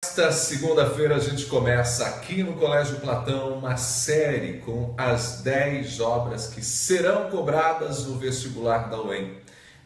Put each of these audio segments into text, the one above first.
Esta segunda-feira a gente começa aqui no Colégio Platão uma série com as 10 obras que serão cobradas no vestibular da UEM.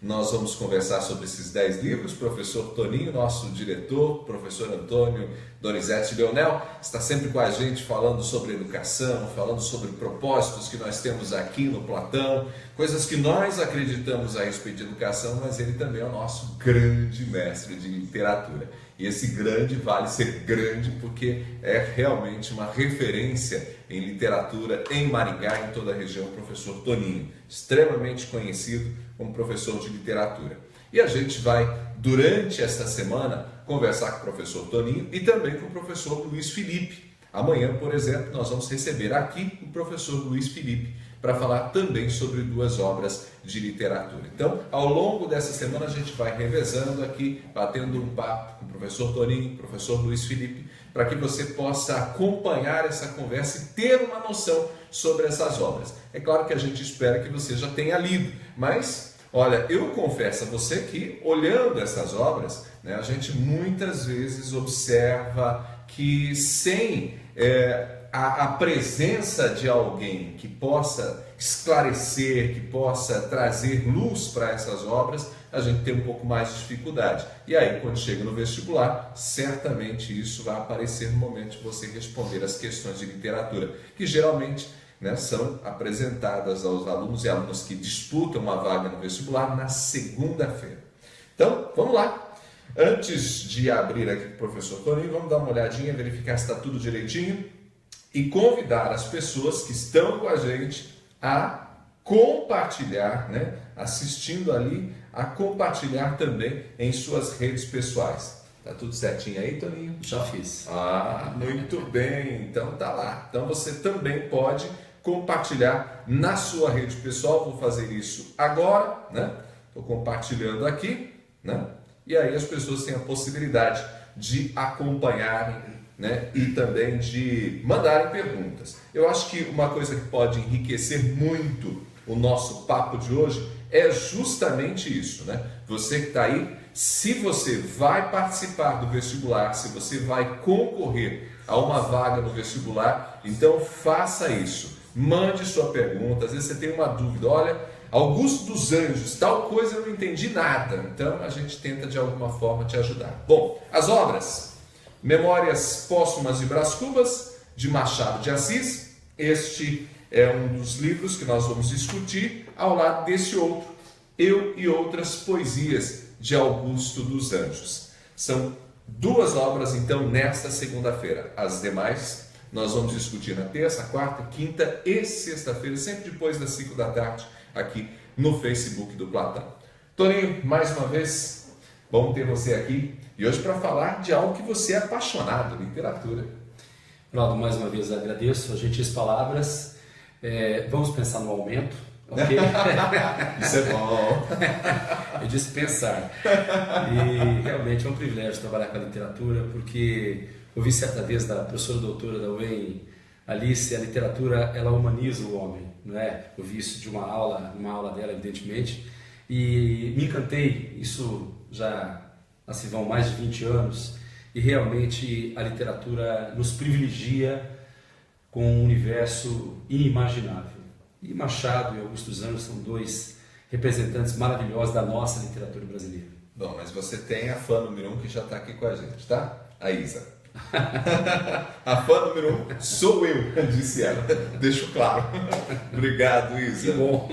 Nós vamos conversar sobre esses 10 livros. Professor Toninho, nosso diretor, professor Antônio Donizete Leonel, está sempre com a gente falando sobre educação, falando sobre propósitos que nós temos aqui no Platão, coisas que nós acreditamos a respeito de educação, mas ele também é o nosso grande mestre de literatura. E esse grande vale ser grande porque é realmente uma referência em literatura em Maringá e em toda a região, o professor Toninho, extremamente conhecido como professor de literatura. E a gente vai, durante esta semana, conversar com o professor Toninho e também com o professor Luiz Felipe. Amanhã, por exemplo, nós vamos receber aqui o professor Luiz Felipe para falar também sobre 2 obras de literatura. Então, ao longo dessa semana, a gente vai revezando aqui, batendo um papo com o professor Toninho, o professor Luiz Felipe, para que você possa acompanhar essa conversa e ter uma noção sobre essas obras. É claro que a gente espera que você já tenha lido, mas, olha, eu confesso a você que, olhando essas obras, né, a gente muitas vezes observa que sem a presença de alguém que possa esclarecer, que possa trazer luz para essas obras, a gente tem um pouco mais de dificuldade. E aí, quando chega no vestibular, certamente isso vai aparecer no momento de você responder as questões de literatura, que geralmente, né, são apresentadas aos alunos e alunas que disputam uma vaga no vestibular na segunda-feira. Então, vamos lá. Antes de abrir aqui com o professor Toninho, vamos dar uma olhadinha, verificar se está tudo direitinho e convidar as pessoas que estão com a gente a compartilhar, né, assistindo ali, a compartilhar também em suas redes pessoais. Tá tudo certinho aí, Toninho? Já fiz. Ah, muito bem. Então tá lá. Então você também pode compartilhar na sua rede pessoal. Vou fazer isso agora, né? Estou compartilhando aqui, né? E aí as pessoas têm a possibilidade de acompanharem, né? E também de mandarem perguntas. Eu acho que uma coisa que pode enriquecer muito o nosso papo de hoje é justamente isso, né? Você que está aí, se você vai participar do vestibular, se você vai concorrer a uma vaga no vestibular, então faça isso. Mande sua pergunta. Às vezes você tem uma dúvida, olha, Augusto dos Anjos, tal coisa eu não entendi nada. Então a gente tenta de alguma forma te ajudar. Bom, as obras: Memórias Póstumas de Brás Cubas, de Machado de Assis. Este é um dos livros que nós vamos discutir ao lado desse outro, Eu e Outras Poesias, de Augusto dos Anjos. São 2 obras, então, nesta segunda-feira. As demais nós vamos discutir na terça, quarta, quinta e sexta-feira, sempre depois das 5 da tarde, aqui no Facebook do Platão. Toninho, mais uma vez, bom ter você aqui. E hoje para falar de algo que você é apaixonado, literatura. Ronaldo, mais uma vez agradeço as gentis palavras. Vamos pensar no aumento, ok? Isso é bom. Eu disse pensar. E realmente é um privilégio trabalhar com a literatura, porque ouvi certa vez da professora doutora da UEM, Alice, a literatura ela humaniza o homem, não é? Eu vi isso de uma aula dela, evidentemente, e me encantei. Isso já assim vão mais de 20 anos, e realmente a literatura nos privilegia com um universo inimaginável. E Machado e Augusto dos Anjos são 2 representantes maravilhosos da nossa literatura brasileira. Bom, mas você tem a fã número 1 que já está aqui com a gente, tá? A Isa. A fã número 1 sou eu, disse ela. Deixo claro. Obrigado, Isa. Que bom.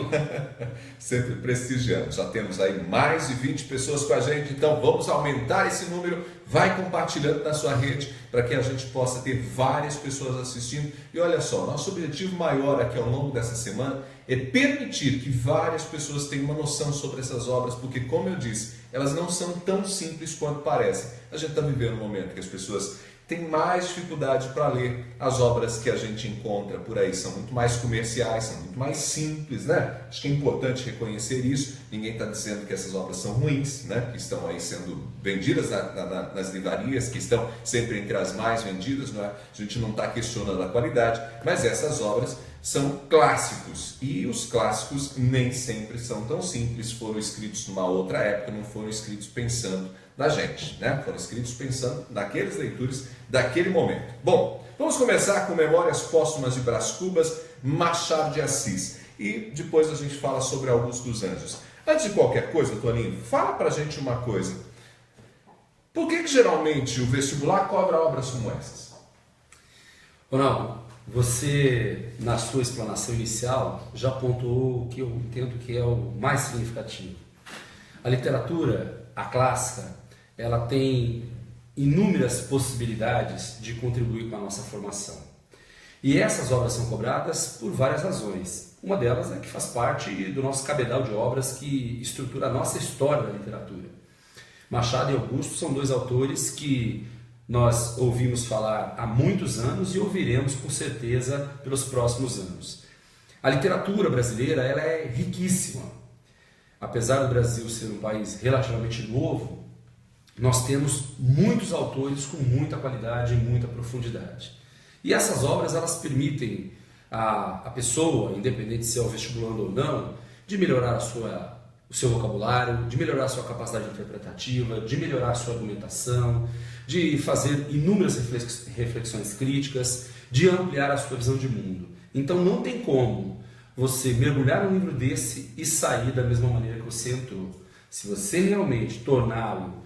Sempre prestigiando. Já temos aí mais de 20 pessoas com a gente, então vamos aumentar esse número. Vai compartilhando na sua rede para que a gente possa ter várias pessoas assistindo. E olha só, nosso objetivo maior aqui ao longo dessa semana é permitir que várias pessoas tenham uma noção sobre essas obras, porque, como eu disse, elas não são tão simples quanto parecem. A gente está vivendo um momento que as pessoas têm mais dificuldade para ler. As obras que a gente encontra por aí são muito mais comerciais, são muito mais simples, né? Acho que é importante reconhecer isso. Ninguém está dizendo que essas obras são ruins, né? Que estão aí sendo vendidas nas livrarias, que estão sempre entre as mais vendidas, não é? A gente não está questionando a qualidade, mas essas obras são clássicos, e os clássicos nem sempre são tão simples, foram escritos numa outra época, não foram escritos pensando da gente, né? Foram escritos pensando naqueles leitores daquele momento. Bom, vamos começar com Memórias Póstumas de Brás Cubas, Machado de Assis. E depois a gente fala sobre Augusto dos Anjos. Antes de qualquer coisa, Toninho, fala pra gente uma coisa. Por que geralmente o vestibular cobra obras como essas? Ronaldo, você, na sua explanação inicial, já apontou o que eu entendo que é o mais significativo. A literatura, a clássica, ela tem inúmeras possibilidades de contribuir com a nossa formação. E essas obras são cobradas por várias razões. Uma delas é que faz parte do nosso cabedal de obras que estrutura a nossa história da literatura. Machado e Augusto são dois autores que nós ouvimos falar há muitos anos e ouviremos com certeza pelos próximos anos. A literatura brasileira ela é riquíssima. Apesar do Brasil ser um país relativamente novo, nós temos muitos autores com muita qualidade e muita profundidade. E essas obras elas permitem a pessoa, independente se é o vestibulando ou não, de melhorar o seu vocabulário, de melhorar a sua capacidade interpretativa, de melhorar a sua argumentação, de fazer inúmeras reflexões críticas, de ampliar a sua visão de mundo. Então não tem como você mergulhar num livro desse e sair da mesma maneira que você entrou. Se você realmente torná-lo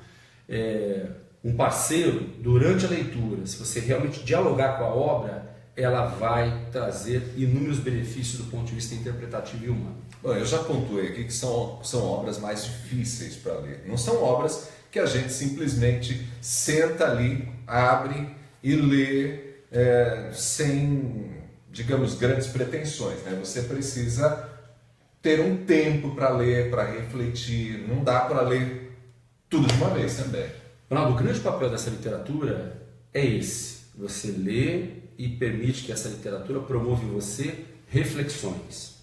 um parceiro durante a leitura, se você realmente dialogar com a obra, ela vai trazer inúmeros benefícios do ponto de vista interpretativo e humano. Bom, eu já pontuei aqui que são obras mais difíceis para ler. Não são obras que a gente simplesmente senta ali, abre e lê sem, digamos, grandes pretensões, né? Você precisa ter um tempo para ler, para refletir. Não dá para ler tudo de uma vez também. Ronaldo, o grande papel dessa literatura é esse. Você lê e permite que essa literatura promova em você reflexões.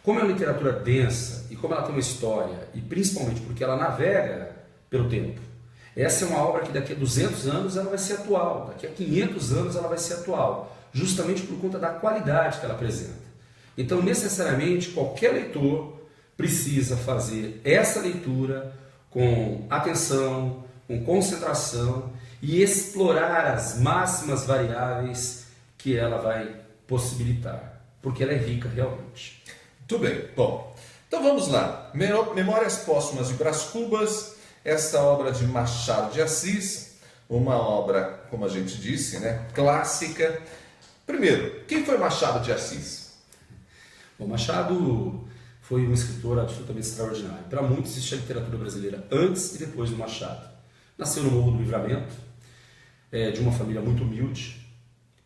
Como é uma literatura densa e como ela tem uma história, e principalmente porque ela navega pelo tempo, essa é uma obra que daqui a 200 anos ela vai ser atual, daqui a 500 anos ela vai ser atual, justamente por conta da qualidade que ela apresenta. Então, necessariamente, qualquer leitor precisa fazer essa leitura com atenção, com concentração e explorar as máximas variáveis que ela vai possibilitar, porque ela é rica realmente. Muito bem. Bom, então vamos lá. Memórias Póstumas de Brás Cubas, essa obra de Machado de Assis, uma obra, como a gente disse, né, clássica. Primeiro, quem foi Machado de Assis? Bom, Machado foi um escritor absolutamente extraordinário. Para muitos existe a literatura brasileira antes e depois do Machado. Nasceu no Morro do Livramento, de uma família muito humilde.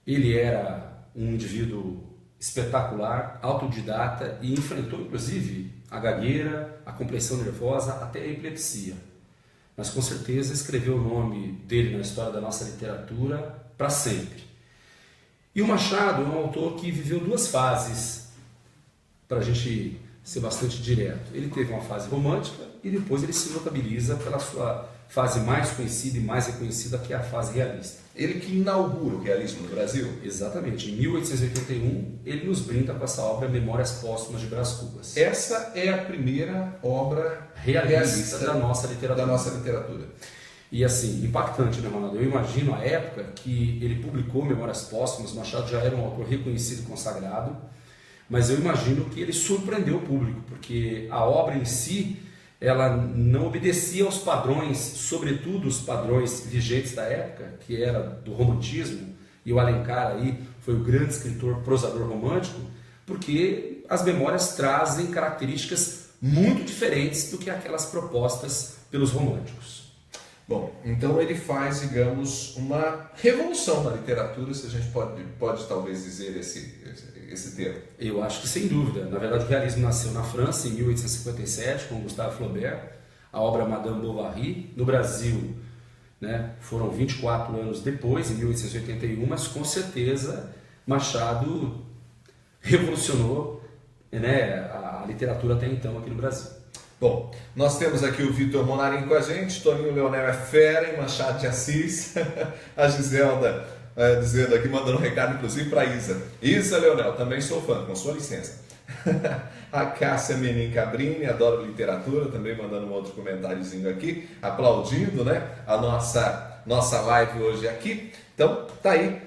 Ele era um indivíduo espetacular, autodidata e enfrentou inclusive a gagueira, a compressão nervosa, até a epilepsia. Mas com certeza escreveu o nome dele na história da nossa literatura para sempre. E o Machado é um autor que viveu duas fases, para a gente ser bastante direto. Ele teve uma fase romântica e depois ele se notabiliza pela sua fase mais conhecida e mais reconhecida, que é a fase realista. Ele que inaugura o realismo no Brasil? Exatamente. Em 1881, ele nos brinda com essa obra Memórias Póstumas de Brás Cubas. Essa é a primeira obra realista da nossa literatura. E assim, impactante, né, Ronaldo? Eu imagino a época que ele publicou Memórias Póstumas. Machado já era um autor reconhecido e consagrado, mas eu imagino que ele surpreendeu o público, porque a obra em si ela não obedecia aos padrões, sobretudo os padrões vigentes da época, que era do romantismo, e o Alencar aí foi o grande escritor prosador romântico, porque as memórias trazem características muito diferentes do que aquelas propostas pelos românticos. Bom, então ele faz, digamos, uma revolução na literatura, se a gente pode talvez dizer esse termo. Eu acho que sem dúvida. Na verdade, o realismo nasceu na França em 1857 com Gustave Flaubert, a obra Madame Bovary. No Brasil, né, foram 24 anos depois, em 1881, mas com certeza Machado revolucionou, né, a literatura até então aqui no Brasil. Bom, nós temos aqui o Vitor Monarim com a gente, Toninho Leonel é fera em Machado de Assis, a Giselda dizendo aqui, mandando um recado inclusive para Isa. Isa Leonel, também sou fã, com sua licença. A Cássia Menin Cabrini, adoro literatura, também mandando um outro comentáriozinho aqui, aplaudindo, né, a nossa live hoje aqui. Então, tá aí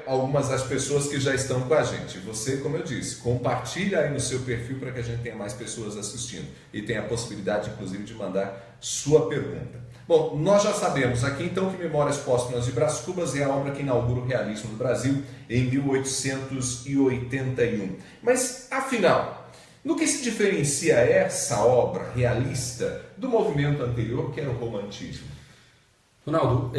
algumas das pessoas que já estão com a gente. Você, como eu disse, compartilha aí no seu perfil para que a gente tenha mais pessoas assistindo e tenha a possibilidade, inclusive, de mandar sua pergunta. Bom, nós já sabemos aqui então que Memórias Póstumas de Brás Cubas é a obra que inaugura o realismo no Brasil em 1881. Mas, afinal, no que se diferencia essa obra realista do movimento anterior, que era o romantismo? Ronaldo,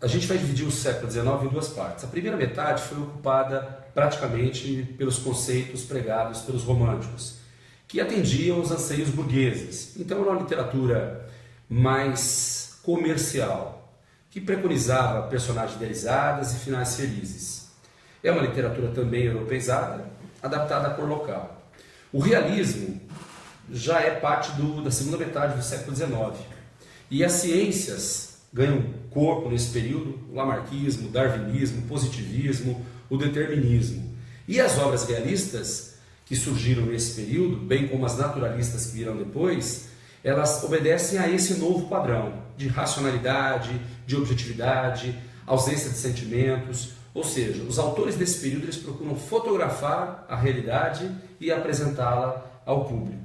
a gente vai dividir o século XIX em duas partes. A primeira metade foi ocupada praticamente pelos conceitos pregados pelos românticos, que atendiam os anseios burgueses. Então era uma literatura mais comercial, que preconizava personagens idealizadas e finais felizes. É uma literatura também europeizada, adaptada à cor local. O realismo já é parte da segunda metade do século XIX. E as ciências ganham corpo nesse período: o lamarckismo, o darwinismo, o positivismo, o determinismo. E as obras realistas que surgiram nesse período, bem como as naturalistas que virão depois, elas obedecem a esse novo padrão de racionalidade, de objetividade, ausência de sentimentos. Ou seja, os autores desse período eles procuram fotografar a realidade e apresentá-la ao público.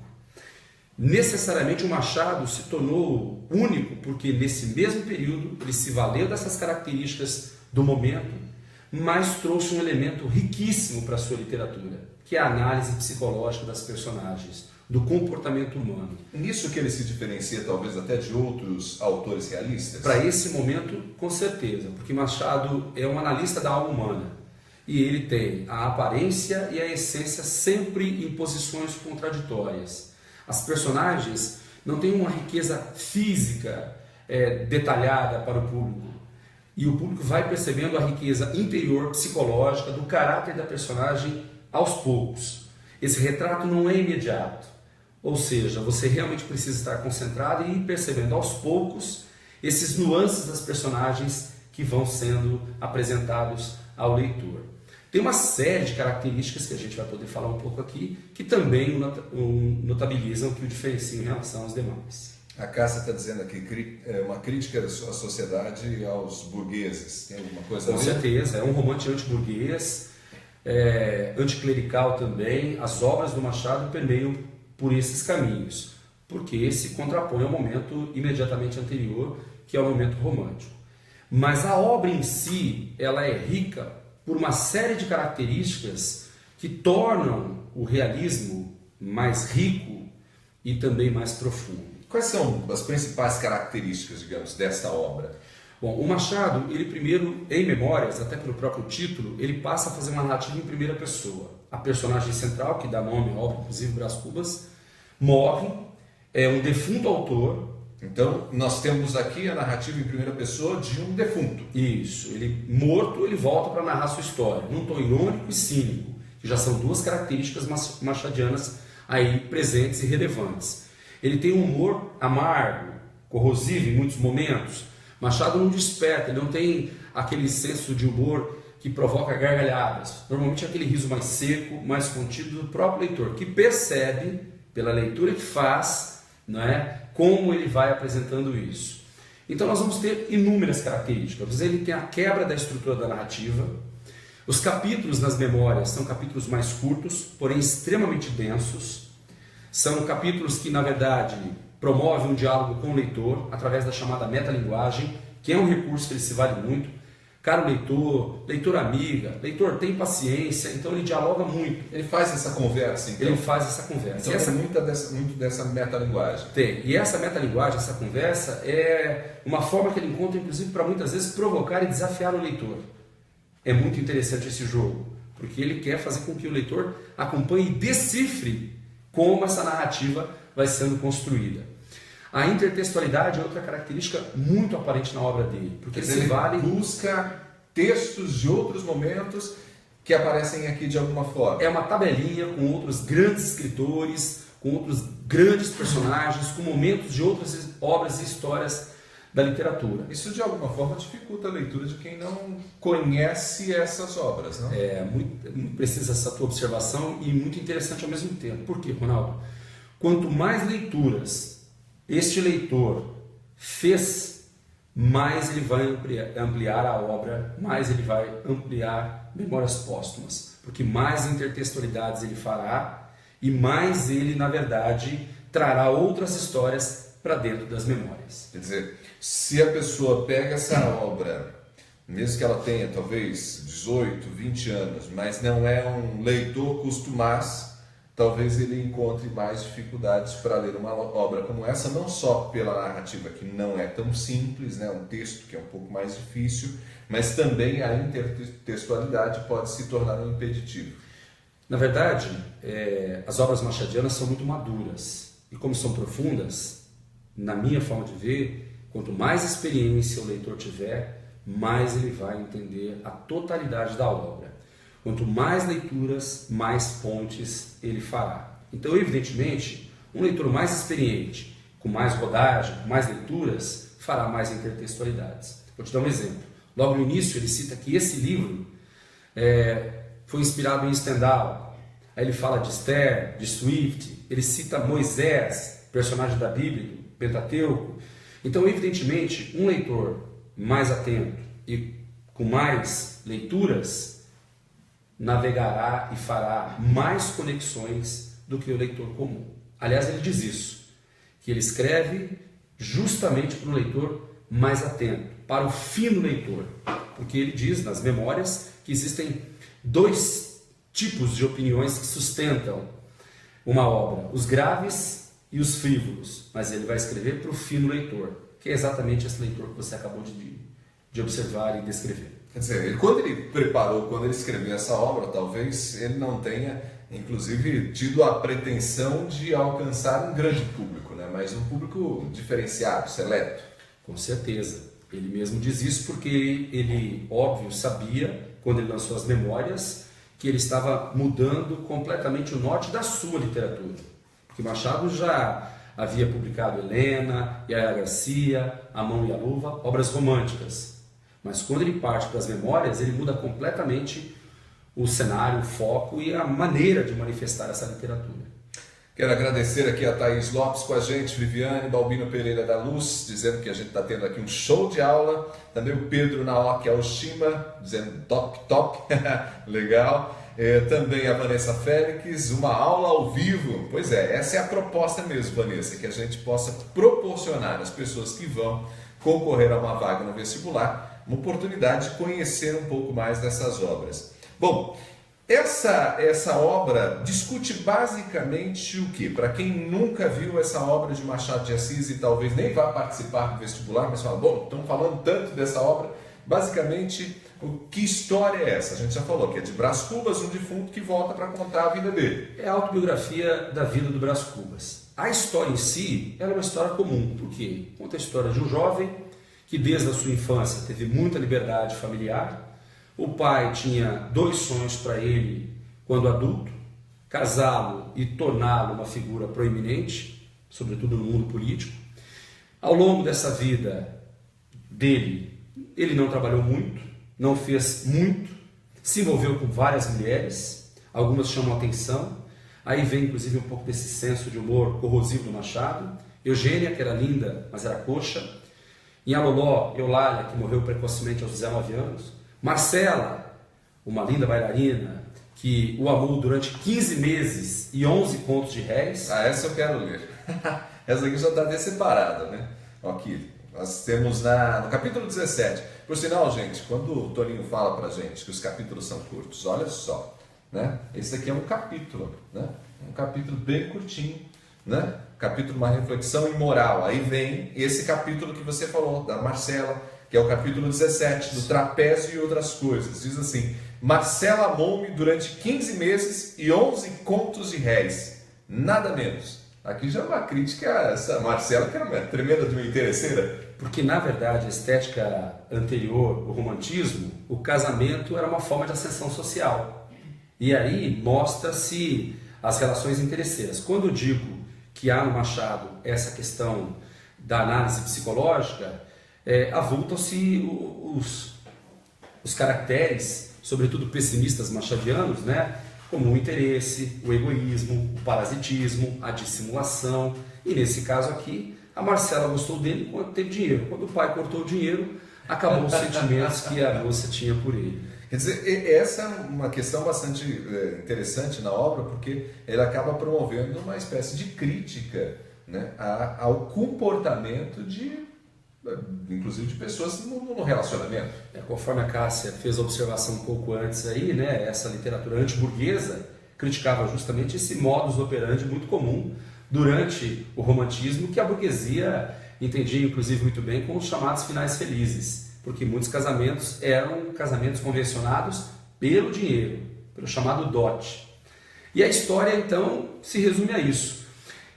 Necessariamente o Machado se tornou único porque nesse mesmo período ele se valeu dessas características do momento, mas trouxe um elemento riquíssimo para a sua literatura, que é a análise psicológica das personagens, do comportamento humano. Nisso que ele se diferencia talvez até de outros autores realistas? Para esse momento, com certeza, porque Machado é um analista da alma humana e ele tem a aparência e a essência sempre em posições contraditórias. As personagens não têm uma riqueza física detalhada para o público, e o público vai percebendo a riqueza interior, psicológica, do caráter da personagem aos poucos. Esse retrato não é imediato. Ou seja, você realmente precisa estar concentrado e ir percebendo aos poucos esses nuances das personagens que vão sendo apresentados ao leitor. Tem uma série de características que a gente vai poder falar um pouco aqui, que também notabilizam, que o diferenciam em relação aos demais. A Cássia está dizendo aqui, uma crítica à sociedade e aos burgueses. Tem alguma coisa a ver? Com certeza, é um romance anti-burguês, anticlerical também. As obras do Machado permeiam por esses caminhos, porque se contrapõe ao momento imediatamente anterior, que é o momento romântico. Mas a obra em si, ela é rica por uma série de características que tornam o realismo mais rico e também mais profundo. Quais são as principais características, digamos, desta obra? Bom, o Machado, ele primeiro, em Memórias, até pelo próprio título, ele passa a fazer uma narrativa em primeira pessoa. A personagem central, que dá nome à obra, inclusive Brás Cubas, morre, é um defunto autor. Então, nós temos aqui a narrativa em primeira pessoa de um defunto. Isso, ele morto, ele volta para narrar sua história, num tom irônico e cínico, que já são duas características machadianas aí presentes e relevantes. Ele tem um humor amargo, corrosivo em muitos momentos. Machado não desperta, ele não tem aquele senso de humor que provoca gargalhadas. Normalmente é aquele riso mais seco, mais contido do próprio leitor, que percebe, pela leitura que faz, não é, como ele vai apresentando isso. Então nós vamos ter inúmeras características. Ele tem a quebra da estrutura da narrativa. Os capítulos nas memórias são capítulos mais curtos, porém extremamente densos. São capítulos que, na verdade, promovem um diálogo com o leitor através da chamada metalinguagem, que é um recurso que ele se vale muito. Caro leitor, leitor amiga, leitor tem paciência, então ele dialoga muito. Ele faz essa conversa, então? Ele faz essa conversa. Então tem muito dessa metalinguagem. Tem. E essa metalinguagem, essa conversa, é uma forma que ele encontra, inclusive, para muitas vezes provocar e desafiar o leitor. É muito interessante esse jogo, porque ele quer fazer com que o leitor acompanhe e decifre como essa narrativa vai sendo construída. A intertextualidade é outra característica muito aparente na obra dele, porque ele busca textos de outros momentos que aparecem aqui de alguma forma. É uma tabelinha com outros grandes escritores, com outros grandes personagens, com momentos de outras obras e histórias da literatura. Isso de alguma forma dificulta a leitura de quem não conhece essas obras, não? É muito precisa essa tua observação e muito interessante ao mesmo tempo. Por quê, Ronaldo? Quanto mais leituras este leitor fez, mais ele vai ampliar a obra, mais ele vai ampliar Memórias Póstumas, porque mais intertextualidades ele fará e mais ele, na verdade, trará outras histórias para dentro das memórias. Quer dizer, se a pessoa pega essa obra, mesmo que ela tenha talvez 18, 20 anos, mas não é um leitor costumaz, talvez ele encontre mais dificuldades para ler uma obra como essa, não só pela narrativa que não é tão simples, né? Um texto que é um pouco mais difícil, mas também a intertextualidade pode se tornar um impeditivo. Na verdade, as obras machadianas são muito maduras e como são profundas, na minha forma de ver, quanto mais experiência o leitor tiver, mais ele vai entender a totalidade da obra. Quanto mais leituras, mais pontes ele fará. Então, evidentemente, um leitor mais experiente, com mais rodagem, com mais leituras, fará mais intertextualidades. Vou te dar um exemplo. Logo no início, ele cita que esse livro foi inspirado em Stendhal. Aí ele fala de Esther, de Swift, ele cita Moisés, personagem da Bíblia, do Pentateuco. Então, evidentemente, um leitor mais atento e com mais leituras navegará e fará mais conexões do que o leitor comum. Aliás, ele diz isso, que ele escreve justamente para o leitor mais atento, para o fino leitor, porque ele diz nas memórias que existem dois tipos de opiniões que sustentam uma obra, os graves e os frívolos, mas ele vai escrever para o fino leitor, que é exatamente esse leitor que você acabou de observar e descrever. Quer dizer, quando ele preparou, quando ele escreveu essa obra, talvez ele não tenha, inclusive, tido a pretensão de alcançar um grande público, né? Mas um público diferenciado, seleto. Com certeza. Ele mesmo diz isso porque ele, óbvio, sabia, quando ele lançou as memórias, que ele estava mudando completamente o norte da sua literatura. Porque Machado já havia publicado Helena, Yaya Garcia, A Mão e a Luva, obras românticas. Mas quando ele parte para as memórias, ele muda completamente o cenário, o foco e a maneira de manifestar essa literatura. Quero agradecer aqui a Thaís Lopes com a gente, Viviane Balbino Pereira da Luz, dizendo que a gente está tendo aqui um show de aula. Também o Pedro Naoki Aoshima, dizendo top, legal. Também a Vanessa Félix, uma aula ao vivo. Pois é, essa é a proposta mesmo, Vanessa, que a gente possa proporcionar às pessoas que vão concorrer a uma vaga no vestibular uma oportunidade de conhecer um pouco mais dessas obras. Bom, essa obra discute basicamente o quê? Para quem nunca viu essa obra de Machado de Assis e talvez nem vá participar do vestibular, mas fala, bom, estão falando tanto dessa obra, basicamente, que história é essa? A gente já falou que é de Brás Cubas, um defunto que volta para contar a vida dele. É a autobiografia da vida do Brás Cubas. A história em si, ela é uma história comum, porque conta a história de um jovem que desde a sua infância teve muita liberdade familiar. O pai tinha dois sonhos para ele quando adulto: casá-lo e torná-lo uma figura proeminente, sobretudo no mundo político. Ao longo dessa vida dele, ele não trabalhou muito, não fez muito, se envolveu com várias mulheres, algumas chamam a atenção. Aí vem inclusive um pouco desse senso de humor corrosivo do Machado. Eugênia, que era linda, mas era coxa. Em Aloló, Eulália, que morreu precocemente aos 19 anos. Marcela, uma linda bailarina, que o amou durante 15 meses e 11 contos de réis. Ah, essa eu quero ler. Essa aqui já está até separada, né? Aqui, nós temos no capítulo 17. Por sinal, gente, quando o Toninho fala pra gente que os capítulos são curtos, olha só, né? Esse aqui é um capítulo, né? Um capítulo bem curtinho, né? Capítulo Uma Reflexão em Moral. Aí vem esse capítulo que você falou, da Marcela, que é o capítulo 17, do trapézio e outras coisas. Diz assim: Marcela amou-me durante 15 meses e 11 contos de réis, nada menos. Aqui já é uma crítica a essa Marcela, que era uma tremenda de uma interesseira. Porque, na verdade, a estética anterior, o romantismo, o casamento era uma forma de ascensão social. E aí mostra-se as relações interesseiras. Quando eu digo que há no Machado essa questão da análise psicológica, avultam-se os caracteres, sobretudo pessimistas machadianos, né? Como o interesse, o egoísmo, o parasitismo, a dissimulação. E nesse caso aqui, a Marcela gostou dele quando teve dinheiro. Quando o pai cortou o dinheiro, acabou os sentimentos que a moça tinha por ele. Quer dizer, essa é uma questão bastante interessante na obra, porque ele acaba promovendo uma espécie de crítica, né, ao comportamento inclusive de pessoas no relacionamento. Conforme a Cássia fez a observação um pouco antes aí, né, essa literatura antiburguesa criticava justamente esse modus operandi muito comum durante o romantismo, que a burguesia entendia inclusive muito bem com os chamados finais felizes, porque muitos casamentos eram casamentos convencionados pelo dinheiro, pelo chamado dote. E a história então se resume a isso.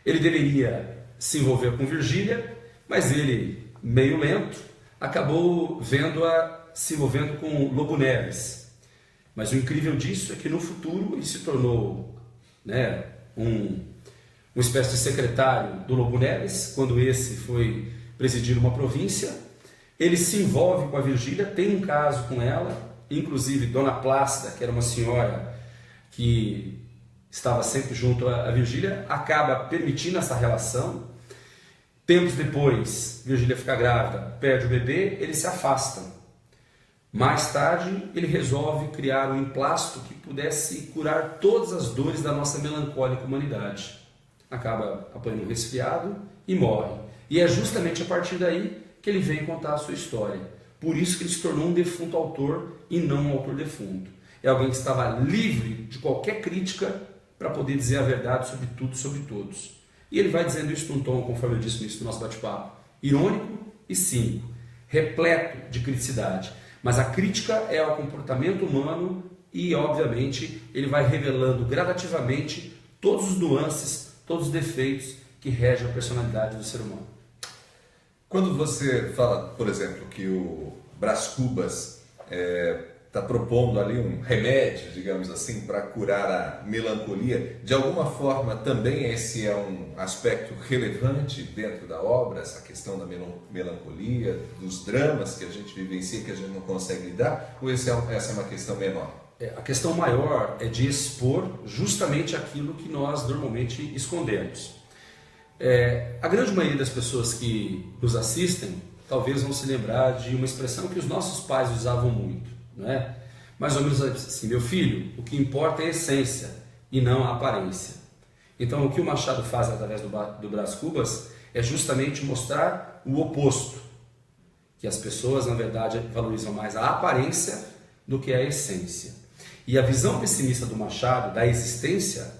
Ele deveria se envolver com Virgília, mas ele, meio lento, acabou vendo-a se envolvendo com Lobo Neves. Mas o incrível disso é que no futuro ele se tornou, né, uma espécie de secretário do Lobo Neves, quando esse foi presidir uma província. Ele se envolve com a Virgília, tem um caso com ela, inclusive Dona Plácida, que era uma senhora que estava sempre junto à Virgília, acaba permitindo essa relação. Tempos depois, Virgília fica grávida, perde o bebê, eles se afastam. Mais tarde, ele resolve criar um emplasto que pudesse curar todas as dores da nossa melancólica humanidade. Acaba apanhando um resfriado e morre. E é justamente a partir daí que ele vem contar a sua história. Por isso que ele se tornou um defunto autor e não um autor defunto. É alguém que estava livre de qualquer crítica para poder dizer a verdade sobre tudo e sobre todos. E ele vai dizendo isso num tom, conforme eu disse no início do nosso bate-papo, irônico e cínico, repleto de criticidade. Mas a crítica é ao comportamento humano e, obviamente, ele vai revelando gradativamente todos os nuances, todos os defeitos que regem a personalidade do ser humano. Quando você fala, por exemplo, que o Brás Cubas está propondo ali um remédio, digamos assim, para curar a melancolia, de alguma forma também esse é um aspecto relevante dentro da obra, essa questão da melancolia, dos dramas que a gente vivencia, que a gente não consegue lidar, ou essa é uma questão menor? A questão maior é de expor justamente aquilo que nós normalmente escondemos. A grande maioria das pessoas que nos assistem talvez vão se lembrar de uma expressão que os nossos pais usavam muito, não é? Mais ou menos assim: meu filho, o que importa é a essência e não a aparência. Então o que o Machado faz através do Brás Cubas é justamente mostrar o oposto, que as pessoas na verdade valorizam mais a aparência do que a essência. E a visão pessimista do Machado da existência,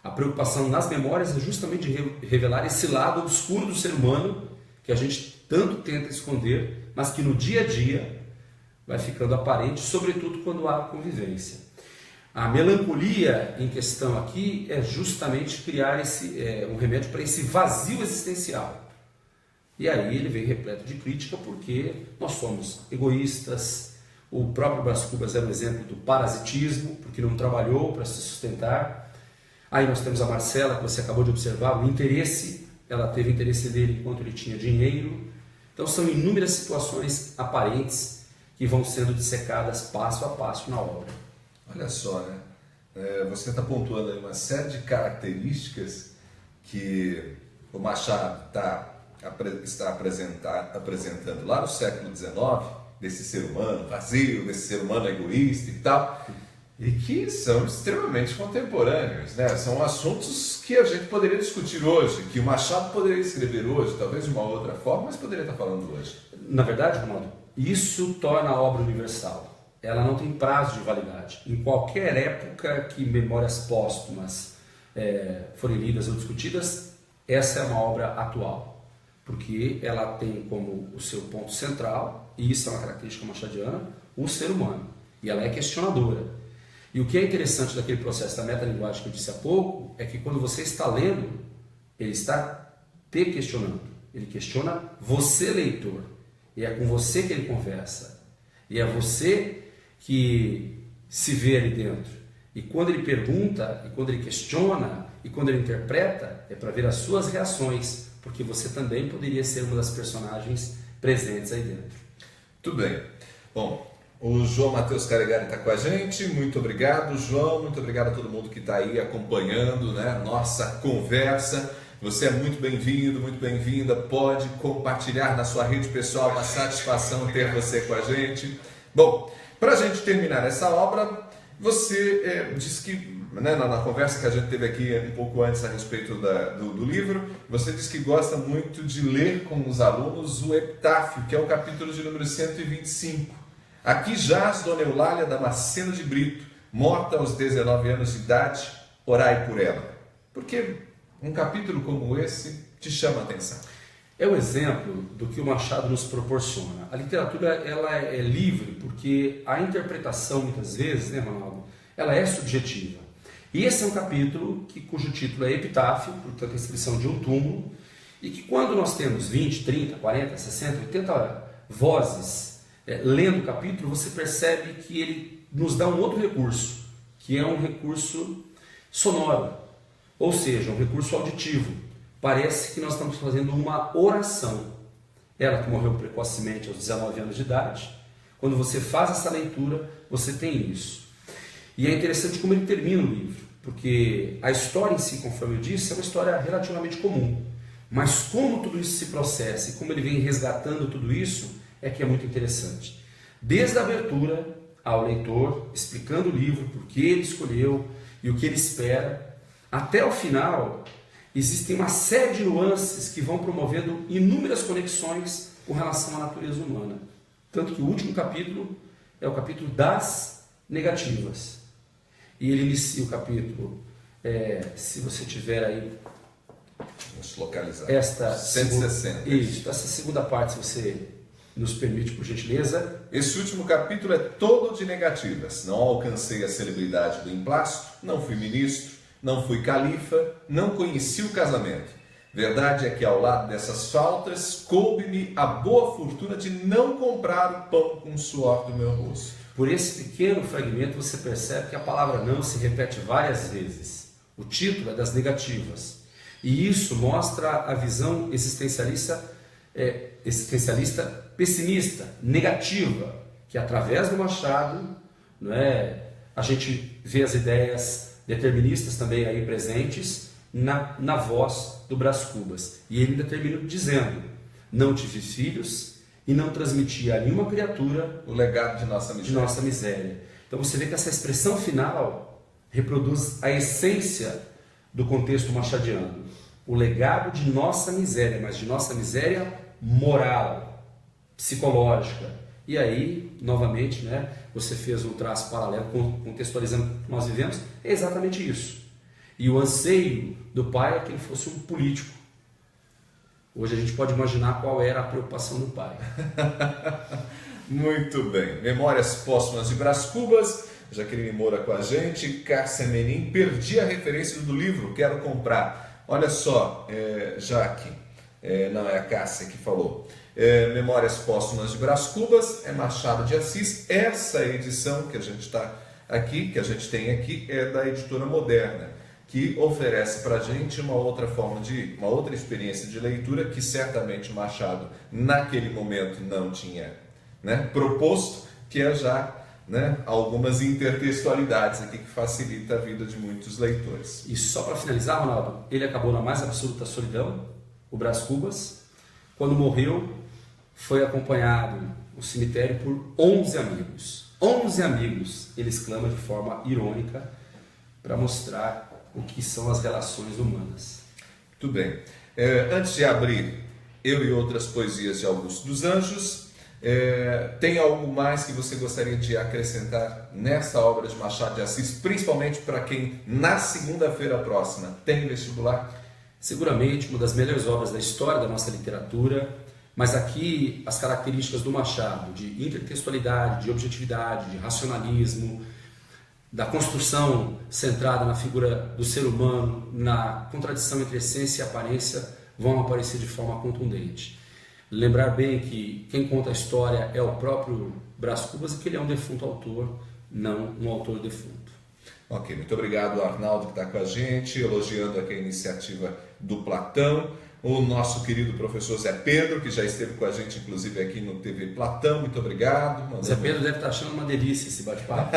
a preocupação nas memórias é justamente de revelar esse lado obscuro do ser humano que a gente tanto tenta esconder, mas que no dia a dia vai ficando aparente, sobretudo quando há convivência. A melancolia em questão aqui é justamente criar um remédio para esse vazio existencial. E aí ele vem repleto de crítica porque nós somos egoístas. O próprio Brás Cubas era um exemplo do parasitismo, porque não trabalhou para se sustentar. Aí nós temos a Marcela, que você acabou de observar, o interesse, ela teve interesse dele enquanto ele tinha dinheiro. Então são inúmeras situações aparentes que vão sendo dissecadas passo a passo na obra. Olha só, né? Você está pontuando aí uma série de características que o Machado está apresentando lá no século XIX, desse ser humano vazio, desse ser humano egoísta e tal, e que são extremamente contemporâneos, né? São assuntos que a gente poderia discutir hoje, que o Machado poderia escrever hoje, talvez de uma outra forma, mas poderia estar falando hoje. Na verdade, Ronaldo, isso torna a obra universal. Ela não tem prazo de validade. Em qualquer época que memórias póstumas forem lidas ou discutidas, essa é uma obra atual, porque ela tem como o seu ponto central, e isso é uma característica machadiana, o ser humano, e ela é questionadora. E o que é interessante daquele processo da metalinguagem que eu disse há pouco, é que quando você está lendo, ele está te questionando. Ele questiona você, leitor, e é com você que ele conversa, e é você que se vê ali dentro. E quando ele pergunta, e quando ele questiona, e quando ele interpreta, é para ver as suas reações, porque você também poderia ser uma das personagens presentes aí dentro. Tudo bem. Bom, o João Matheus Caregari está com a gente. Muito obrigado, João. Muito obrigado a todo mundo que está aí acompanhando, né, nossa conversa. Você é muito bem-vindo, muito bem-vinda. Pode compartilhar na sua rede pessoal. Uma satisfação ter você com a gente. Bom, para a gente terminar essa obra, você disse que, né, na conversa que a gente teve aqui um pouco antes a respeito do livro, você disse que gosta muito de ler com os alunos o Epitáfio, que é o capítulo de número 125. Aqui jaz Dona Eulália Damasceno de Brito, morta aos 19 anos de idade, orai por ela. Por que um capítulo como esse te chama a atenção? É o exemplo do que o Machado nos proporciona. A literatura ela é livre porque a interpretação, muitas vezes, né, Ronaldo, ela é subjetiva. E esse é um capítulo cujo título é Epitáfio, portanto a inscrição de um túmulo, e que quando nós temos 20, 30, 40, 60, 80 vozes lendo o capítulo, você percebe que ele nos dá um outro recurso, que é um recurso sonoro, ou seja, um recurso auditivo. Parece que nós estamos fazendo uma oração. Ela que morreu precocemente aos 19 anos de idade, quando você faz essa leitura, você tem isso. E é interessante como ele termina o livro, porque a história em si, conforme eu disse, é uma história relativamente comum. Mas como tudo isso se processa e como ele vem resgatando tudo isso, é que é muito interessante. Desde a abertura ao leitor, explicando o livro, por que ele escolheu e o que ele espera, até o final, existem uma série de nuances que vão promovendo inúmeras conexões com relação à natureza humana. Tanto que o último capítulo é o capítulo das negativas. E ele inicia o capítulo, se você tiver aí... Vamos localizar. Esta 160. Isso, essa segunda parte, se você nos permite, por gentileza. Esse último capítulo é todo de negativas. Não alcancei a celebridade do emplasto, não fui ministro, não fui califa, não conheci o casamento. Verdade é que ao lado dessas faltas, coube-me a boa fortuna de não comprar o pão com o suor do meu rosto. Por esse pequeno fragmento você percebe que a palavra não se repete várias vezes. O título é das negativas. E isso mostra a visão existencialista pessimista, negativa, que através do Machado, não é, a gente vê as ideias deterministas também aí presentes na voz do Brás Cubas. E ele ainda termina dizendo: não tive filhos e não transmiti a nenhuma criatura o legado de nossa miséria. Então você vê que essa expressão final reproduz a essência do contexto machadiano. O legado de nossa miséria, mas de nossa miséria moral, psicológica. E aí, novamente, né, você fez um traço paralelo, contextualizando o que nós vivemos, é exatamente isso. E o anseio do pai é que ele fosse um político. Hoje a gente pode imaginar qual era a preocupação do pai. Muito bem. Memórias Póstumas de Brás Cubas. Jaqueline Moura com a gente. Cássia Menin. Perdi a referência do livro, quero comprar. Olha só, Jaque. Não, é a Cássia que falou. Memórias Póstumas de Brás Cubas, é Machado de Assis. Essa edição que a gente tem aqui, é da Editora Moderna, que oferece para a gente uma outra experiência de leitura que certamente Machado naquele momento não tinha, né, proposto, que é já, né, algumas intertextualidades aqui que facilita a vida de muitos leitores. E só para finalizar, Ronaldo, ele acabou na mais absoluta solidão, o Brás Cubas. Quando morreu, foi acompanhado no cemitério por 11 amigos. 11 amigos, ele exclama de forma irônica para mostrar o que são as relações humanas. Muito bem. Antes de abrir Eu e Outras Poesias de Augusto dos Anjos, tem algo mais que você gostaria de acrescentar nessa obra de Machado de Assis, principalmente para quem na segunda-feira próxima tem vestibular? Seguramente uma das melhores obras da história da nossa literatura, mas aqui as características do Machado, de intertextualidade, de objetividade, de racionalismo, da construção centrada na figura do ser humano, na contradição entre essência e aparência, vão aparecer de forma contundente. Lembrar bem que quem conta a história é o próprio Brás Cubas e que ele é um defunto autor, não um autor defunto. Ok, muito obrigado, Arnaldo, que está com a gente, elogiando aqui a iniciativa do Platão. o nosso querido professor Zé Pedro, que já esteve com a gente, inclusive, aqui no TV Platão. Muito obrigado. Zé Pedro deve estar achando uma delícia esse bate-papo.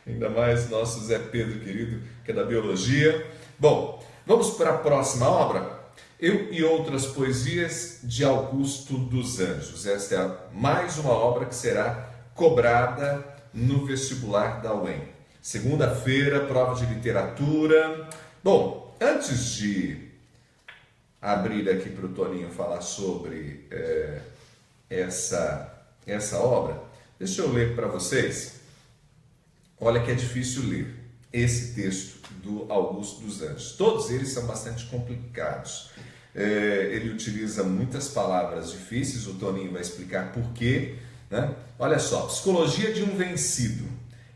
Ainda mais nosso Zé Pedro querido, que é da Biologia. Bom, vamos para a próxima obra. Eu e Outras Poesias, de Augusto dos Anjos. Esta é mais uma obra que será cobrada no vestibular da UEM. Segunda-feira, prova de literatura. Bom, antes de abrir aqui para o Toninho falar sobre essa obra, deixa eu ler para vocês. Olha que é difícil ler esse texto do Augusto dos Anjos. Todos eles são bastante complicados. Ele utiliza muitas palavras difíceis, o Toninho vai explicar por quê, né? Olha só, psicologia de um vencido.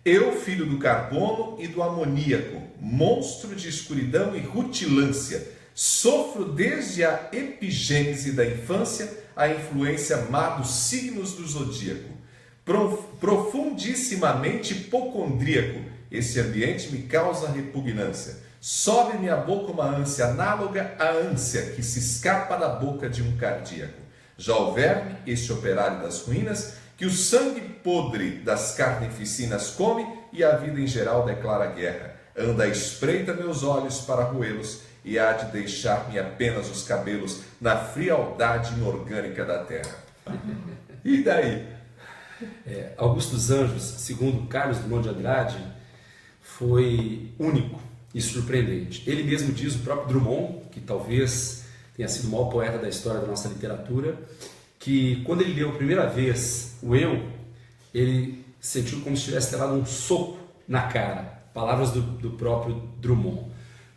Eu, filho do carbono e do amoníaco, monstro de escuridão e rutilância, sofro desde a epigênese da infância a influência má dos signos do zodíaco. Profundissimamente hipocondríaco, esse ambiente me causa repugnância. Sobe-me à boca uma ânsia análoga à ânsia que se escapa da boca de um cardíaco. Já o verme, este operário das ruínas, que o sangue podre das carnificinas come e a vida em geral declara guerra. Anda à espreita meus olhos para roê-los e há de deixar-me apenas os cabelos na frialdade inorgânica da terra. E daí? Augusto dos Anjos, segundo Carlos Drummond de Andrade, foi único e surpreendente. Ele mesmo diz, o próprio Drummond, que talvez tenha sido o maior poeta da história da nossa literatura, que quando ele leu a primeira vez o Eu, ele sentiu como se tivesse levado um soco na cara. Palavras do próprio Drummond.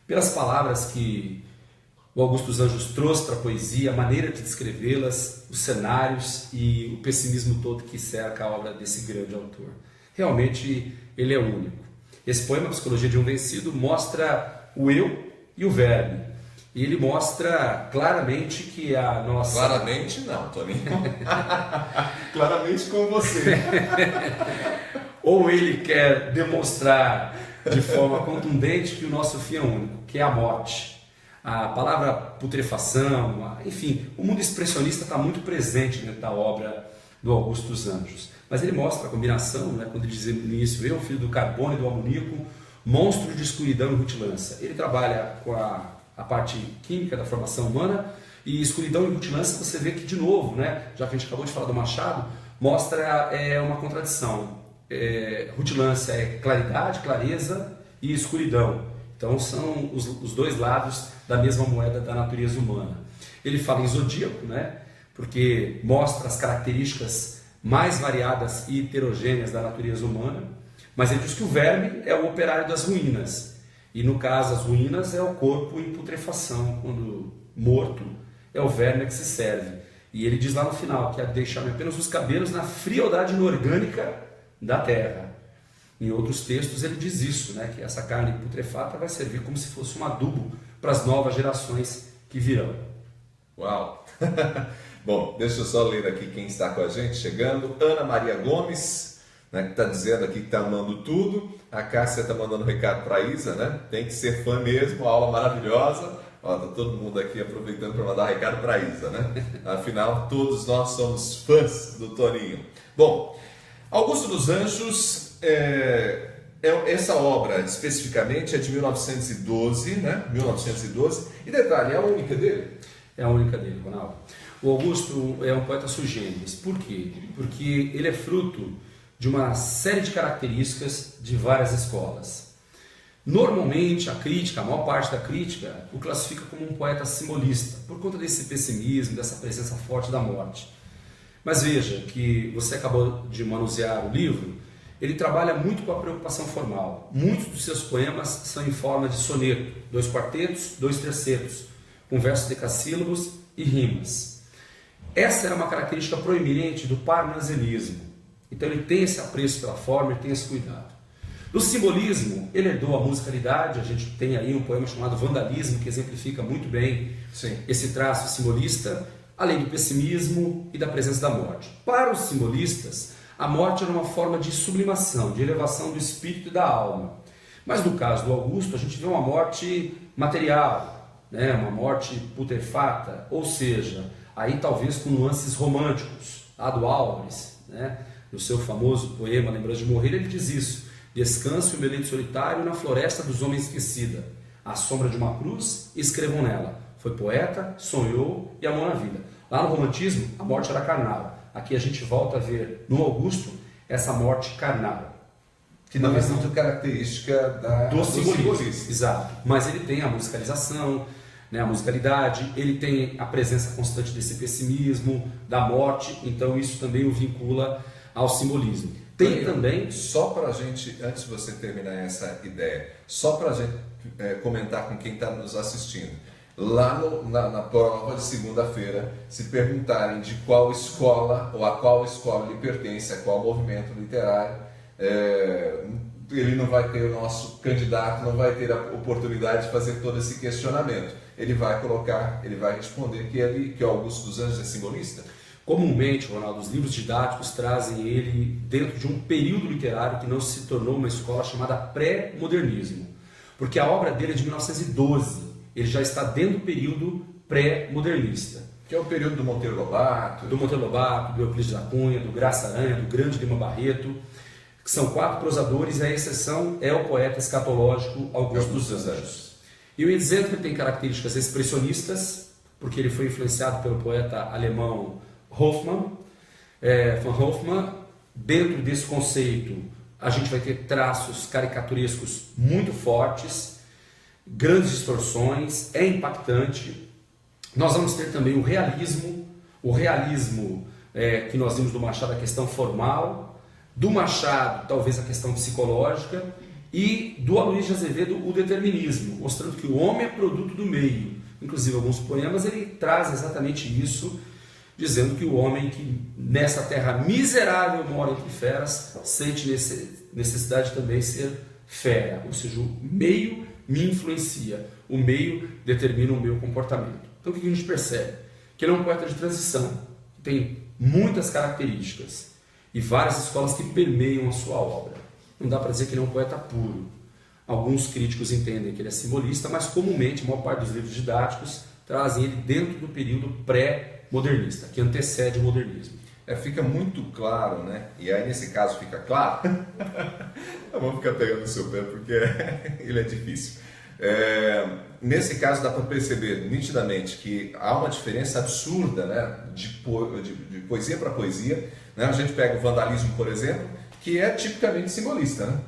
Pelas palavras que o Augusto dos Anjos trouxe para a poesia, a maneira de descrevê-las, os cenários e o pessimismo todo que cerca a obra desse grande autor. Realmente ele é único. Esse poema, Psicologia de um Vencido, mostra o eu e o verme. E ele mostra claramente que a nossa... Claramente não, Toninho. Claramente com você. Ou ele quer demonstrar de forma contundente que o nosso fim é único, que é a morte. A palavra putrefação, enfim, o mundo expressionista está muito presente dentro da obra do Augusto dos Anjos. Mas ele mostra a combinação, né, quando ele diz no início, eu, filho do carbono e do amoníaco, monstro de escuridão e rutilância. Ele trabalha com a parte química da formação humana, e escuridão e rutilância você vê que, de novo, né, já que a gente acabou de falar do Machado, mostra uma contradição. Rutilância é claridade, clareza e escuridão. Então são os dois lados da mesma moeda da natureza humana. Ele fala em zodíaco, né, porque mostra as características mais variadas e heterogêneas da natureza humana, mas ele diz que o verme é o operário das ruínas, e no caso as ruínas é o corpo em putrefação, quando morto é o verme que se serve. E ele diz lá no final que há de deixar apenas os cabelos na frialdade inorgânica da terra. Em outros textos ele diz isso, né, que essa carne putrefata vai servir como se fosse um adubo para as novas gerações que virão. Uau! Bom, deixa eu só ler aqui quem está com a gente, chegando. Ana Maria Gomes, né, que está dizendo aqui que está amando tudo. A Cássia está mandando recado para a Isa, né? Tem que ser fã mesmo, aula maravilhosa. Ó, tá todo mundo aqui aproveitando para mandar recado para a Isa, né? Afinal, todos nós somos fãs do Toninho. Bom, Augusto dos Anjos, essa obra especificamente é de 1912, né? 1912. E detalhe, é a única dele? É a única dele, Ronaldo. O Augusto é um poeta sui generis. Por quê? Porque ele é fruto de uma série de características de várias escolas. Normalmente a crítica, a maior parte da crítica, o classifica como um poeta simbolista, por conta desse pessimismo, dessa presença forte da morte. Mas veja que você acabou de manusear o livro, ele trabalha muito com a preocupação formal. Muitos dos seus poemas são em forma de soneto, 2 quartetos, 2 tercetos, com versos decassílabos e rimas. Essa era uma característica proeminente do parnasianismo. Então ele tem esse apreço pela forma, ele tem esse cuidado. Do simbolismo, ele herdou a musicalidade. A gente tem aí um poema chamado Vandalismo, que exemplifica muito bem esse traço simbolista, além do pessimismo e da presença da morte. Para os simbolistas, a morte era uma forma de sublimação, de elevação do espírito e da alma. Mas no caso do Augusto, a gente vê uma morte material, né? Uma morte putrefata, ou seja, aí talvez com nuances românticos. Ado Álvares, né? No seu famoso poema Lembrança de Morrer, ele diz isso: descanse o meu leito solitário na floresta dos homens esquecida, à sombra de uma cruz, escrevam nela. Foi poeta, sonhou e amou na vida. Lá no romantismo, a morte era carnal. Aqui a gente volta a ver no Augusto essa morte carnal. Que não é muito característica do simbolismo. Exato. Mas ele tem a musicalização, né, a musicalidade, ele tem a presença constante desse pessimismo, da morte, então isso também o vincula ao simbolismo. Tem também... Só para a gente, antes de você terminar essa ideia, só para a gente comentar com quem está nos assistindo. Lá na prova de segunda-feira, se perguntarem de qual escola ou a qual escola lhe pertence, a qual movimento literário, ele não vai ter, o nosso candidato não vai ter a oportunidade de fazer todo esse questionamento. Ele vai responder que Augusto dos Anjos é simbolista. Comumente, Ronaldo, os livros didáticos trazem ele dentro de um período literário que não se tornou uma escola chamada pré-modernismo, porque a obra dele é de 1912, ele já está dentro do período pré-modernista. Que é o período do Monteiro Lobato. Do Monteiro Lobato, do Euclides da Cunha, do Graça Aranha, do Grande Lima Barreto, que são 4 prosadores, e a exceção é o poeta escatológico Augusto dos Anjos. E o exemplo tem características expressionistas, porque ele foi influenciado pelo poeta alemão Hoffmann, von Hoffmann. Dentro desse conceito, a gente vai ter traços caricaturescos muito fortes, grandes distorções, é impactante. Nós vamos ter também o realismo que nós vimos do Machado, a questão formal, do Machado, talvez a questão psicológica, e do Aloysio de Azevedo, o determinismo, mostrando que o homem é produto do meio. Inclusive, alguns poemas ele traz exatamente isso, dizendo que o homem que nessa terra miserável mora entre feras, sente necessidade também de ser fera, ou seja, o meio me influencia, o meio determina o meu comportamento. Então o que a gente percebe? Que ele é um poeta de transição, tem muitas características e várias escolas que permeiam a sua obra. Não dá para dizer que ele é um poeta puro. Alguns críticos entendem que ele é simbolista, mas comumente a maior parte dos livros didáticos trazem ele dentro do período pré-modernista, que antecede o modernismo. Fica muito claro, né? E aí nesse caso fica claro. Vamos ficar pegando o seu pé porque ele é difícil. Nesse caso dá para perceber nitidamente que há uma diferença absurda, né? de poesia para poesia. Né? A gente pega o Vandalismo, por exemplo, que é tipicamente simbolista, né?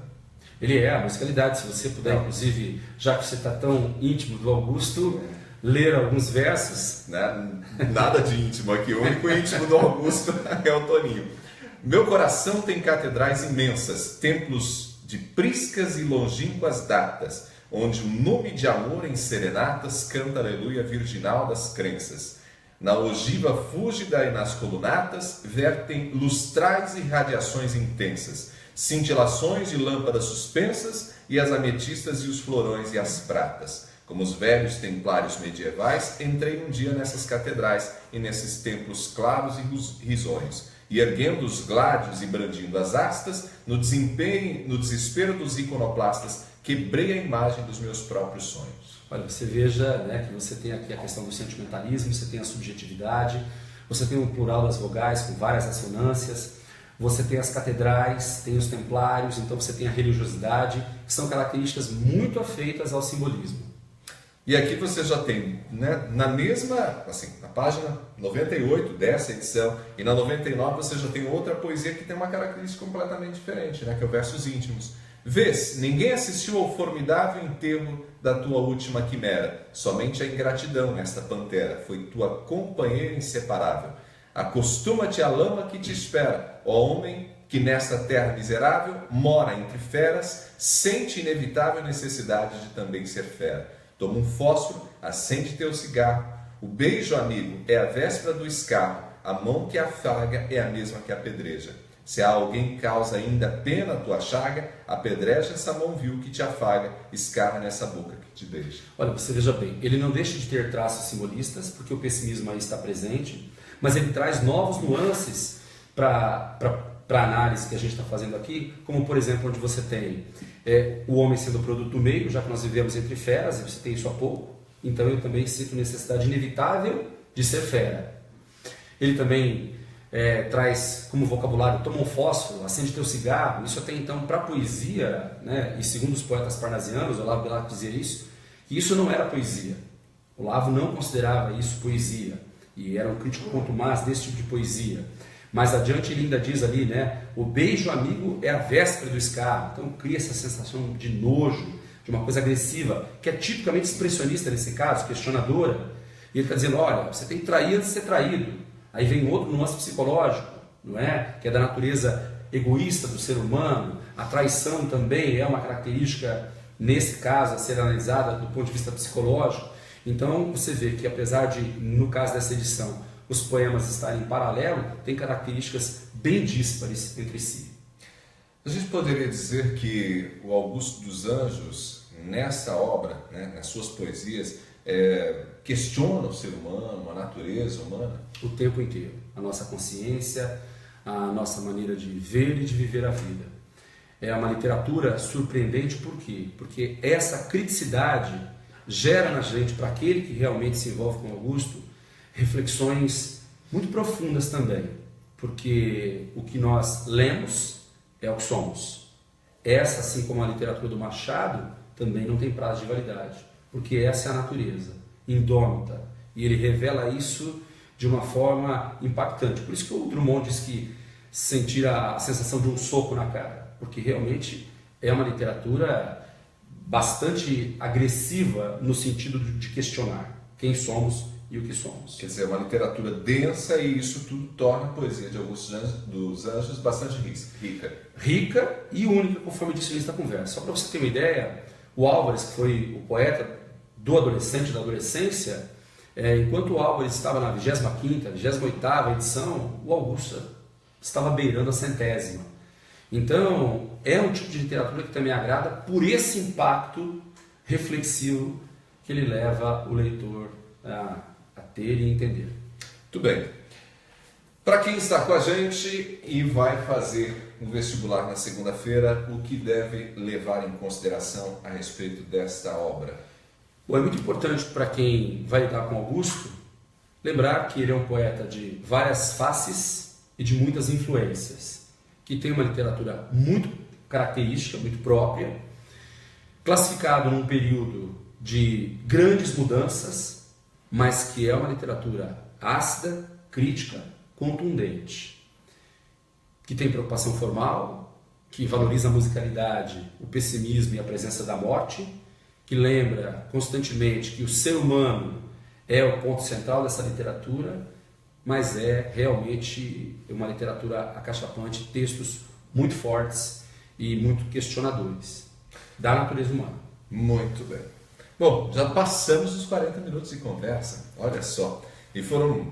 Ele é a musicalidade. Se você puder, inclusive, já que você está tão íntimo do Augusto, ler alguns versos. Nada de íntimo aqui, o único íntimo do Augusto é o Toninho. Meu coração tem catedrais imensas, templos de priscas e longínquas datas, onde o nome de amor em serenatas canta aleluia virginal das crenças. Na ogiva fúlgida e nas colunatas vertem lustrais e radiações intensas, cintilações de lâmpadas suspensas e as ametistas e os florões e as pratas. Como os velhos templários medievais, entrei um dia nessas catedrais e nesses templos claros e risonhos, e erguendo os gládios e brandindo as hastas, no desespero dos iconoclastas, quebrei a imagem dos meus próprios sonhos. Olha, você veja, né, que você tem aqui a questão do sentimentalismo, você tem a subjetividade, você tem um plural das vogais com várias assonâncias, você tem as catedrais, tem os templários, então você tem a religiosidade, que são características muito afeitas ao simbolismo. E aqui você já tem, né, na mesma, assim, na página 98 dessa edição e na 99 você já tem outra poesia que tem uma característica completamente diferente, né, que é o Versos Íntimos. Vês, ninguém assistiu ao formidável enterro da tua última quimera, somente a ingratidão, esta pantera, foi tua companheira inseparável. Acostuma-te à lama que te espera, ó homem que nesta terra miserável mora entre feras, sente inevitável necessidade de também ser fera. Toma um fósforo, acende teu cigarro, o beijo, amigo, é a véspera do escarro, a mão que afaga é a mesma que apedreja. Se há alguém que causa ainda pena a tua chaga, apedreja essa mão vil que te afaga, escarra nessa boca que te beija. Olha, você veja bem, ele não deixa de ter traços simbolistas, porque o pessimismo aí está presente, mas ele traz novos nuances para a análise que a gente está fazendo aqui, como por exemplo, onde você tem o homem sendo produto do meio, já que nós vivemos entre feras, e você tem isso há pouco, então eu também sinto necessidade inevitável de ser fera. Ele também traz como vocabulário: toma um fósforo, acende teu cigarro. Isso até então, para a poesia, né, e segundo os poetas parnasianos, Olavo Bilac dizia isso, que isso não era poesia. Olavo não considerava isso poesia, e era um crítico contumaz desse tipo de poesia. Mais adiante ele ainda diz ali, né, o beijo amigo é a véspera do escarro. Então cria essa sensação de nojo, de uma coisa agressiva, que é tipicamente expressionista nesse caso, questionadora. E ele está dizendo: olha, você tem que trair antes de ser traído. Aí vem outro nuance psicológico, não é? Que é da natureza egoísta do ser humano. A traição também é uma característica, nesse caso, a ser analisada do ponto de vista psicológico. Então você vê que, apesar de, no caso dessa edição, os poemas estarem em paralelo, tem características bem díspares entre si. A gente poderia dizer que o Augusto dos Anjos, nessa obra, né, nas suas poesias, questiona o ser humano, a natureza humana? O tempo inteiro. A nossa consciência, a nossa maneira de ver e de viver a vida. É uma literatura surpreendente, por quê? Porque essa criticidade gera na gente, para aquele que realmente se envolve com Augusto, reflexões muito profundas também. Porque o que nós lemos é o que somos. Essa, assim como a literatura do Machado, também não tem prazo de validade. Porque essa é a natureza, indômita. E ele revela isso de uma forma impactante. Por isso que o Drummond diz que sentir a sensação de um soco na cara. Porque realmente é uma literatura bastante agressiva no sentido de questionar quem somos e o que somos. Quer dizer, é uma literatura densa, e isso tudo torna a poesia de Augusto dos Anjos bastante rica. Rica e única, conforme disse no início da conversa. Só para você ter uma ideia, o Álvares, que foi o poeta do adolescente, da adolescência, enquanto o Álvares estava na 25ª, 28ª edição, o Augusto estava beirando a 100ª. Então, é um tipo de literatura que também agrada por esse impacto reflexivo que ele leva o leitor a ter e entender. Muito bem. Para quem está com a gente e vai fazer um vestibular na segunda-feira, o que deve levar em consideração a respeito desta obra? Bom, é muito importante para quem vai lidar com Augusto lembrar que ele é um poeta de várias faces e de muitas influências, que tem uma literatura muito característica, muito própria, classificado num período de grandes mudanças, mas que é uma literatura ácida, crítica, contundente, que tem preocupação formal, que valoriza a musicalidade, o pessimismo e a presença da morte, que lembra constantemente que o ser humano é o ponto central dessa literatura, mas é realmente uma literatura acachapante, textos muito fortes e muito questionadores da natureza humana. Muito bem. Bom, já passamos os 40 minutos de conversa, olha só, e foram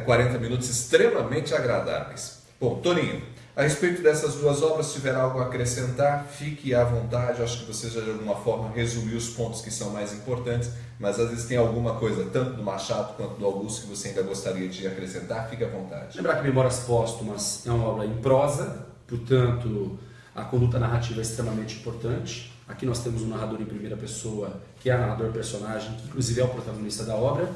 40 minutos extremamente agradáveis. Bom, Toninho, a respeito dessas duas obras, se tiver algo a acrescentar, fique à vontade. Eu acho que você já de alguma forma resumiu os pontos que são mais importantes, mas às vezes tem alguma coisa, tanto do Machado quanto do Augusto, que você ainda gostaria de acrescentar, fique à vontade. Lembrar que Memórias Póstumas é uma obra em prosa, portanto a conduta narrativa é extremamente importante. Aqui nós temos um narrador em primeira pessoa, que é o narrador-personagem, que inclusive é o protagonista da obra,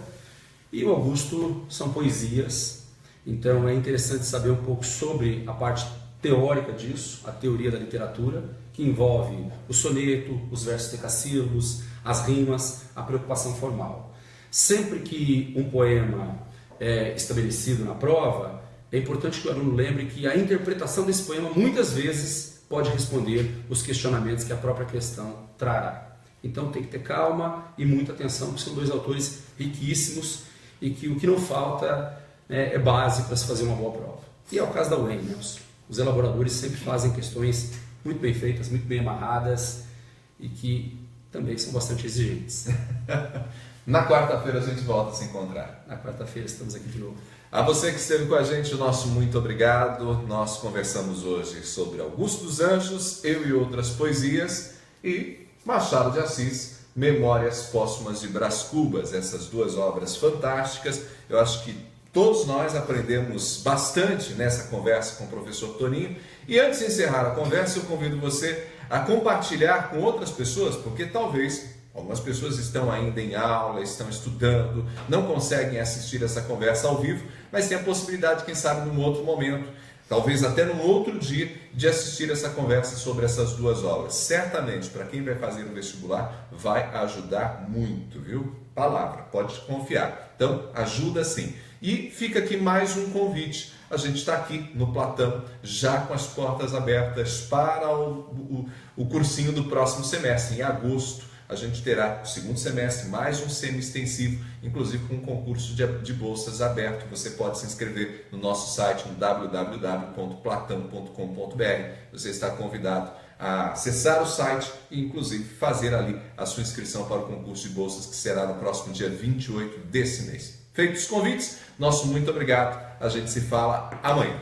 e o Augusto são poesias. Então é interessante saber um pouco sobre a parte teórica disso, a teoria da literatura, que envolve o soneto, os versos decassílabos, as rimas, a preocupação formal. Sempre que um poema é estabelecido na prova, é importante que o aluno lembre que a interpretação desse poema muitas vezes pode responder os questionamentos que a própria questão trará. Então tem que ter calma e muita atenção, porque são dois autores riquíssimos e que o que não falta é base para se fazer uma boa prova. E é o caso da UEM, né? Os elaboradores sempre fazem questões muito bem feitas, muito bem amarradas e que também são bastante exigentes. Na quarta-feira a gente volta a se encontrar. Na quarta-feira estamos aqui de novo. A você que esteve com a gente, o nosso muito obrigado. Nós conversamos hoje sobre Augusto dos Anjos, Eu e Outras Poesias, e Machado de Assis, Memórias Póstumas de Brás Cubas. Essas duas obras fantásticas. Eu acho que todos nós aprendemos bastante nessa conversa com o professor Toninho. E antes de encerrar a conversa, eu convido você a compartilhar com outras pessoas, porque talvez Algumas pessoas estão ainda em aula, estão estudando, não conseguem assistir essa conversa ao vivo, mas tem a possibilidade, quem sabe, num outro momento, talvez até num outro dia, de assistir essa conversa sobre essas duas obras. Certamente, para quem vai fazer o vestibular, vai ajudar muito, viu? Palavra, pode confiar. Então, ajuda sim. E fica aqui mais um convite. A gente está aqui no Platão, já com as portas abertas para o cursinho do próximo semestre. Em agosto, a gente terá o segundo semestre, mais um semi-extensivo, inclusive com um concurso de bolsas aberto. Você pode se inscrever no nosso site, no www.platão.com.br. Você está convidado a acessar o site e, inclusive, fazer ali a sua inscrição para o concurso de bolsas, que será no próximo dia 28 desse mês. Feitos os convites, nosso muito obrigado. A gente se fala amanhã.